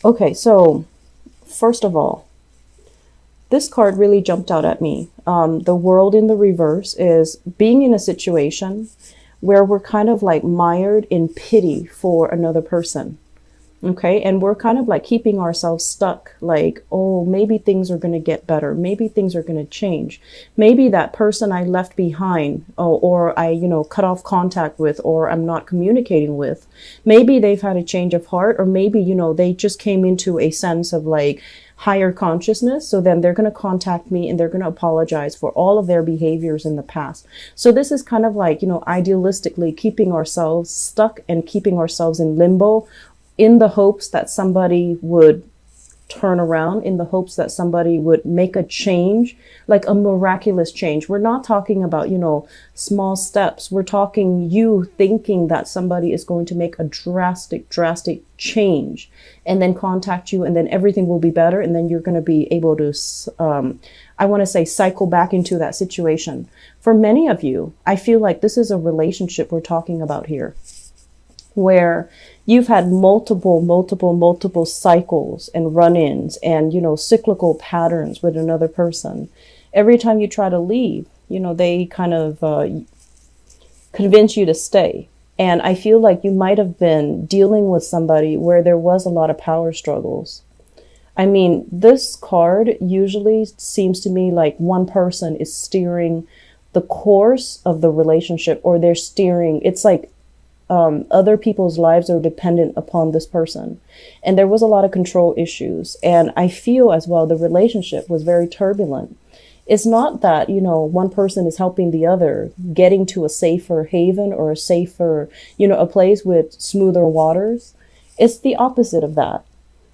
Okay, so first of all, this card really jumped out at me. The world in the reverse is being in a situation where we're kind of like mired in pity for another person. Okay. And we're kind of like keeping ourselves stuck, like, oh, maybe things are going to get better. Maybe things are going to change. Maybe that person I left behind, or I, cut off contact with, or I'm not communicating with, maybe they've had a change of heart, or maybe, they just came into a sense of like higher consciousness. So then they're going to contact me and they're going to apologize for all of their behaviors in the past. So this is kind of like, idealistically keeping ourselves stuck and keeping ourselves in limbo in the hopes that somebody would turn around, in the hopes that somebody would make a change, like a miraculous change. We're not talking about, small steps. We're talking you thinking that somebody is going to make a drastic change and then contact you, and then everything will be better. And then you're going to be able to, I want to say, cycle back into that situation. For many of you, I feel like this is a relationship we're talking about here, where you've had multiple cycles and run-ins and, cyclical patterns with another person. Every time you try to leave, they kind of convince you to stay. And I feel like you might have been dealing with somebody where there was a lot of power struggles. I mean, this card usually seems to me like one person is steering the course of the relationship, or they're steering, it's like other people's lives are dependent upon this person. And there was a lot of control issues. And I feel as well the relationship was very turbulent. It's not that, one person is helping the other getting to a safer haven or a safer, a place with smoother waters. It's the opposite of that,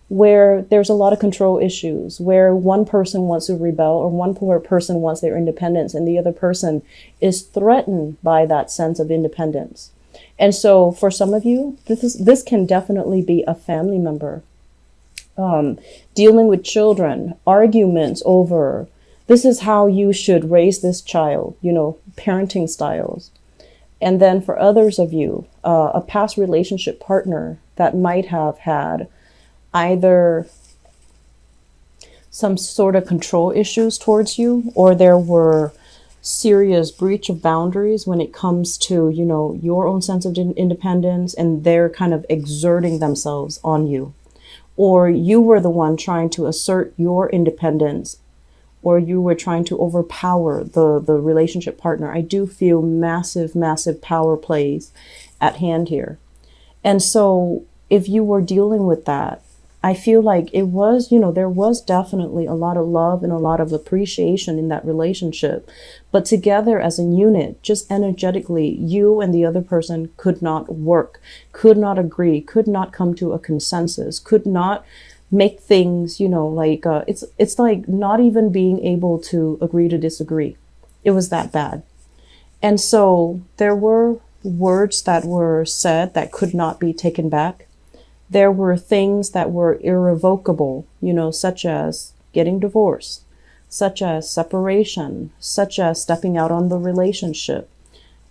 where there's a lot of control issues, where one person wants to rebel or one person wants their independence and the other person is threatened by that sense of independence. And so for some of you, this can definitely be a family member, dealing with children, arguments over this is how you should raise this child, parenting styles. And then for others of you, a past relationship partner that might have had either some sort of control issues towards you, or there were serious breach of boundaries when it comes to, your own sense of independence, and they're kind of exerting themselves on you. Or you were the one trying to assert your independence, or you were trying to overpower the relationship partner. I do feel massive power plays at hand here. And so if you were dealing with that, I feel like it was, there was definitely a lot of love and a lot of appreciation in that relationship. But together as a unit, just energetically, you and the other person could not work, could not agree, could not come to a consensus, could not make things, it's like not even being able to agree to disagree. It was that bad. And so there were words that were said that could not be taken back. There were things that were irrevocable, such as getting divorced, such as separation, such as stepping out on the relationship,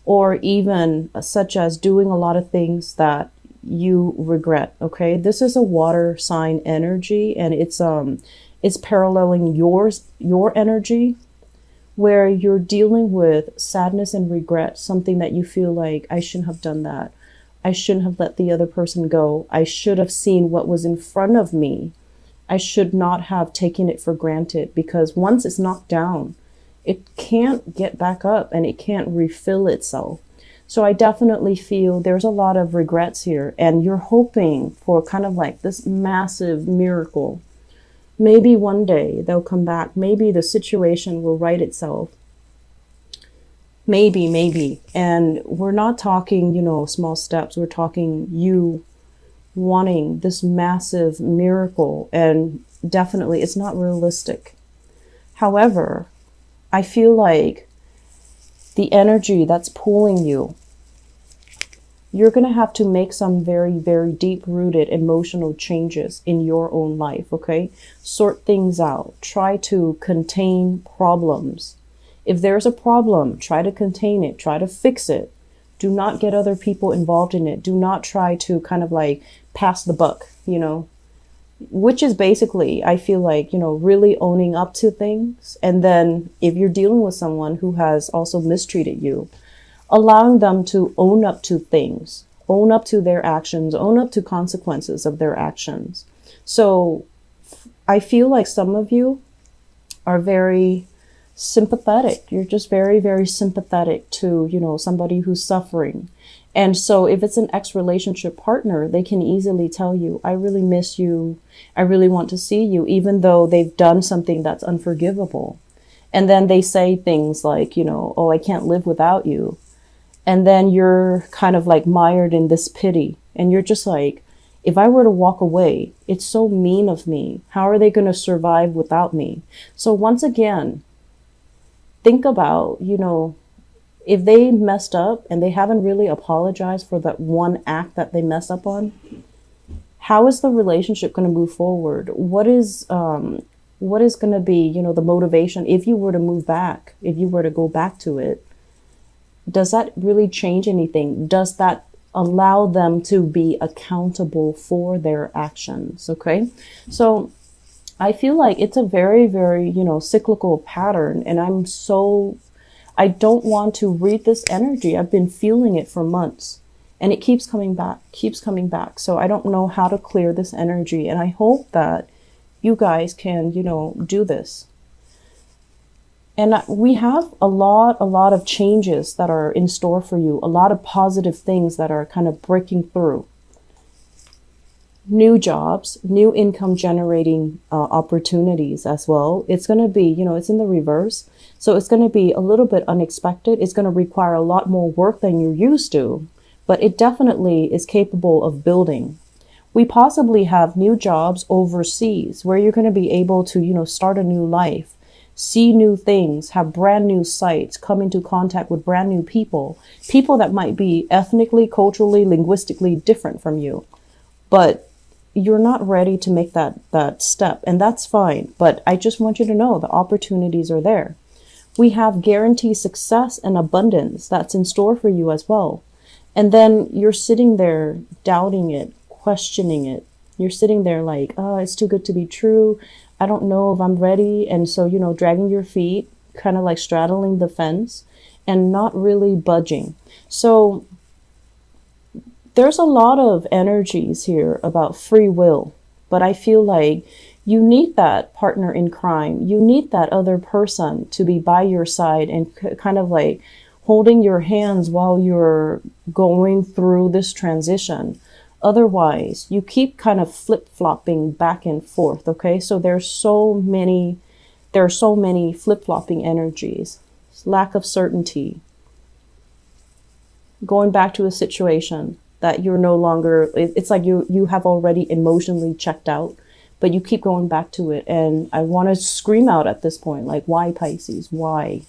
or even such as doing a lot of things that you regret. Okay. This is a water sign energy, and it's paralleling your energy, where you're dealing with sadness and regret, something that you feel like, I shouldn't have done that. I shouldn't have let the other person go. I should have seen what was in front of me. I should not have taken it for granted, because once it's knocked down, it can't get back up and it can't refill itself. So I definitely feel there's a lot of regrets here, and you're hoping for kind of like this massive miracle. Maybe one day they'll come back. Maybe the situation will right itself. Maybe. And we're not talking, small steps. We're talking you wanting this massive miracle. And definitely it's not realistic. However, I feel like the energy that's pulling you, you're going to have to make some very deep-rooted emotional changes in your own life, okay? Sort things out. Try to contain problems. If there's a problem, try to contain it, try to fix it. Do not get other people involved in it. Do not try to kind of like pass the buck, which is basically, I feel like, really owning up to things. And then if you're dealing with someone who has also mistreated you, allowing them to own up to things, own up to their actions, own up to consequences of their actions. So I feel like some of you are very sympathetic. You're just very, very sympathetic to, somebody who's suffering. And so if it's an ex-relationship partner, they can easily tell you, I really miss you. I really want to see you, even though they've done something that's unforgivable. And then they say things like, oh, I can't live without you. And then you're kind of like mired in this pity. And you're just like, if I were to walk away, it's so mean of me. How are they going to survive without me? So once again, think about, if they messed up and they haven't really apologized for that one act that they messed up on, how is the relationship going to move forward? What is going to be, the motivation if you were to move back, if you were to go back to it? Does that really change anything? Does that allow them to be accountable for their actions? Okay. So I feel like it's a very, very, cyclical pattern. And I don't want to read this energy. I've been feeling it for months and it keeps coming back. So I don't know how to clear this energy. And I hope that you guys can, do this. And we have a lot of changes that are in store for you, a lot of positive things that are kind of breaking through. New jobs, new income generating opportunities as well. It's going to be, it's in the reverse. So it's going to be a little bit unexpected. It's going to require a lot more work than you're used to, but it definitely is capable of building. We possibly have new jobs overseas where you're going to be able to, start a new life, see new things, have brand new sites, come into contact with brand new people that might be ethnically, culturally, linguistically different from you. But you're not ready to make that step, and that's fine. But I just want you to know the opportunities are there. We have guaranteed success and abundance that's in store for you as well. And then you're sitting there doubting it, questioning it. You're sitting there like, oh, it's too good to be true. I don't know if I'm ready. And so, dragging your feet, kind of like straddling the fence and not really budging. So there's a lot of energies here about free will, but I feel like you need that partner in crime. You need that other person to be by your side and kind of like holding your hands while you're going through this transition. Otherwise, you keep kind of flip-flopping back and forth, okay? So there are so many flip-flopping energies. Lack of certainty. Going back to a situation that you're no longer, it's like you have already emotionally checked out, but you keep going back to it. And I want to scream out at this point, like, why, Pisces? Why?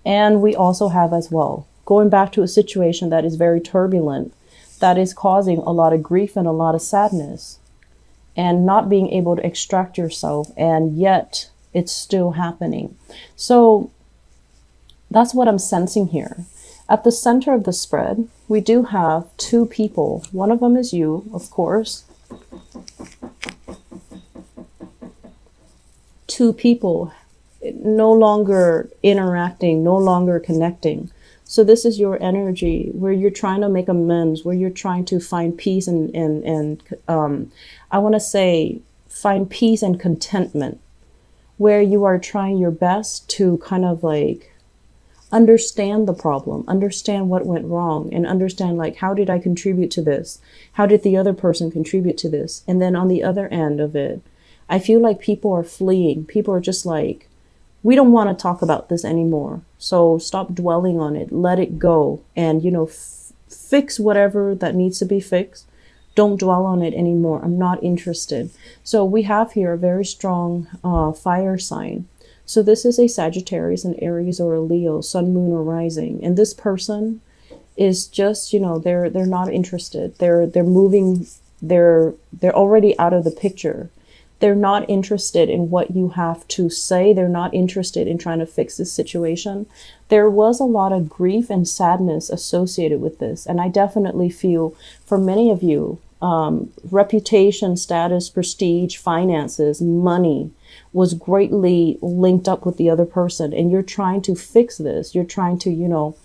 And we also have as well, going back to a situation that is very turbulent, that is causing a lot of grief and a lot of sadness, and not being able to extract yourself, and yet it's still happening. So that's what I'm sensing here. At the center of the spread, we do have two people. One of them is you, of course. Two people no longer interacting, no longer connecting. So this is your energy where you're trying to make amends, where you're trying to find peace and I want to say find peace and contentment, where you are trying your best to kind of like understand the problem, understand what went wrong, and understand like, how did I contribute to this? How did the other person contribute to this? And then on the other end of it, I feel like people are fleeing. People are just like, we don't want to talk about this anymore. So stop dwelling on it. Let it go. And, fix whatever that needs to be fixed. Don't dwell on it anymore. I'm not interested. So we have here a very strong fire sign. So this is a Sagittarius, an Aries, or a Leo, Sun, Moon, or Rising. And this person is just, they're not interested. They're moving. They're already out of the picture. They're not interested in what you have to say. They're not interested in trying to fix this situation. There was a lot of grief and sadness associated with this. And I definitely feel for many of you, reputation, status, prestige, finances, money was greatly linked up with the other person. And you're trying to fix this. You're trying to,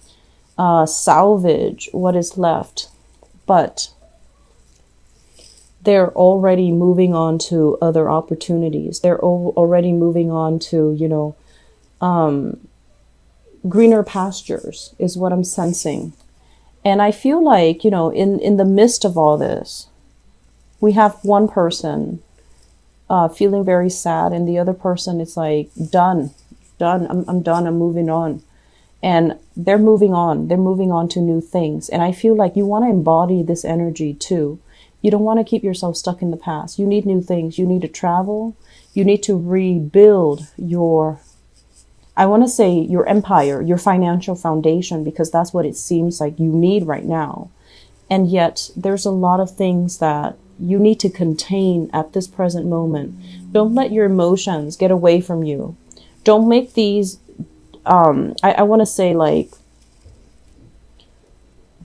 salvage what is left. But they're already moving on to other opportunities. They're already moving on to, greener pastures is what I'm sensing. And I feel like, in the midst of all this, we have one person feeling very sad, and the other person is like, done, I'm done, I'm moving on. And they're moving on. They're moving on to new things. And I feel like you want to embody this energy too. You don't want to keep yourself stuck in the past. You need new things. You need to travel. You need to rebuild your empire, your financial foundation, because that's what it seems like you need right now. And yet there's a lot of things that you need to contain at this present moment. Don't let your emotions get away from you. Don't make these, I want to say, like,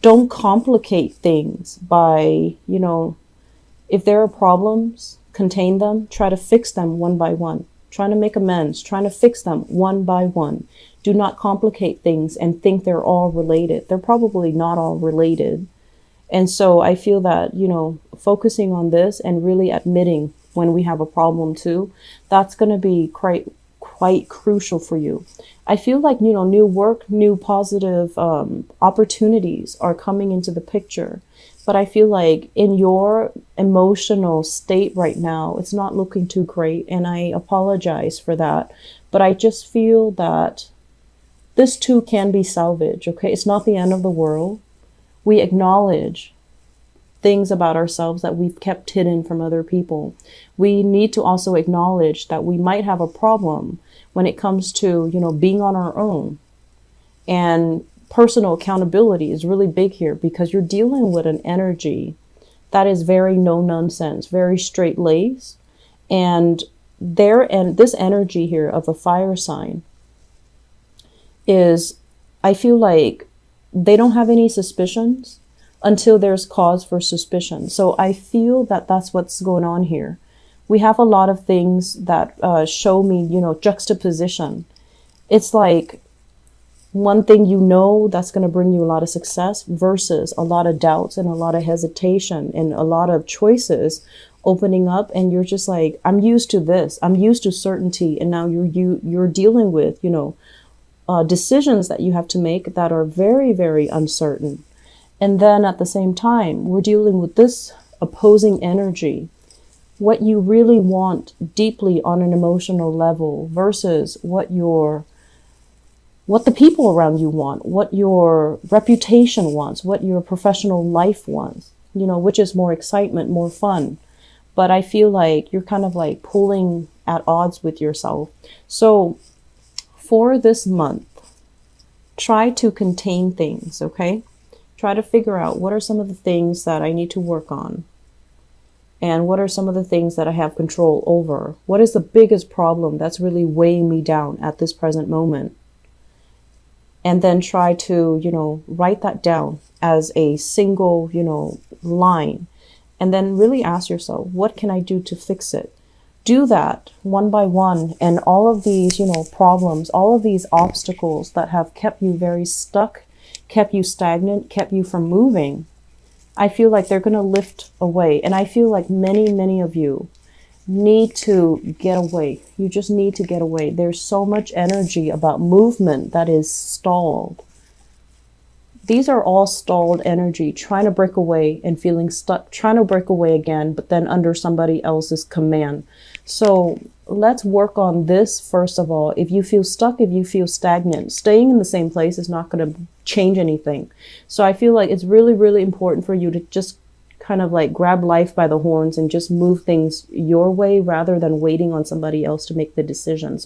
don't complicate things by, if there are problems, contain them, try to fix them one by one. Trying to make amends, trying to fix them one by one. Do not complicate things and think they're all related. They're probably not all related. And so I feel that, focusing on this and really admitting when we have a problem too, that's going to be quite crucial for you. I feel like, new work, new positive opportunities are coming into the picture. But I feel like in your emotional state right now, it's not looking too great. And I apologize for that. But I just feel that this too can be salvaged. Okay. It's not the end of the world. We acknowledge things about ourselves that we've kept hidden from other people. We need to also acknowledge that we might have a problem when it comes to, being on our own. And personal accountability is really big here, because you're dealing with an energy that is very no nonsense, very straight laced. And this energy here of a fire sign is, I feel like they don't have any suspicions until there's cause for suspicion. So I feel that that's what's going on here. We have a lot of things that show me, juxtaposition. It's like one thing that's going to bring you a lot of success versus a lot of doubts and a lot of hesitation and a lot of choices opening up. And you're just like, I'm used to this. I'm used to certainty. And now you're dealing with, decisions that you have to make that are very, very uncertain. And then at the same time, we're dealing with this opposing energy, what you really want deeply on an emotional level versus what the people around you want, what your reputation wants, what your professional life wants, which is more excitement, more fun. But I feel like you're kind of like pulling at odds with yourself. So for this month, try to contain things, okay? Try to figure out what are some of the things that I need to work on. And what are some of the things that I have control over? What is the biggest problem that's really weighing me down at this present moment? And then try to, write that down as a single, line. And then really ask yourself, what can I do to fix it? Do that one by one. And all of these, problems, all of these obstacles that have kept you very stuck, kept you stagnant, kept you from moving, I feel like they're going to lift away. And I feel like many, many of you need to get away. You just need to get away. There's so much energy about movement that is stalled. These are all stalled energy, trying to break away and feeling stuck, trying to break away again, but then under somebody else's command. So let's work on this first of all. If you feel stuck, if you feel stagnant, staying in the same place is not going to change anything. So I feel like it's really, really important for you to just kind of like grab life by the horns and just move things your way rather than waiting on somebody else to make the decisions.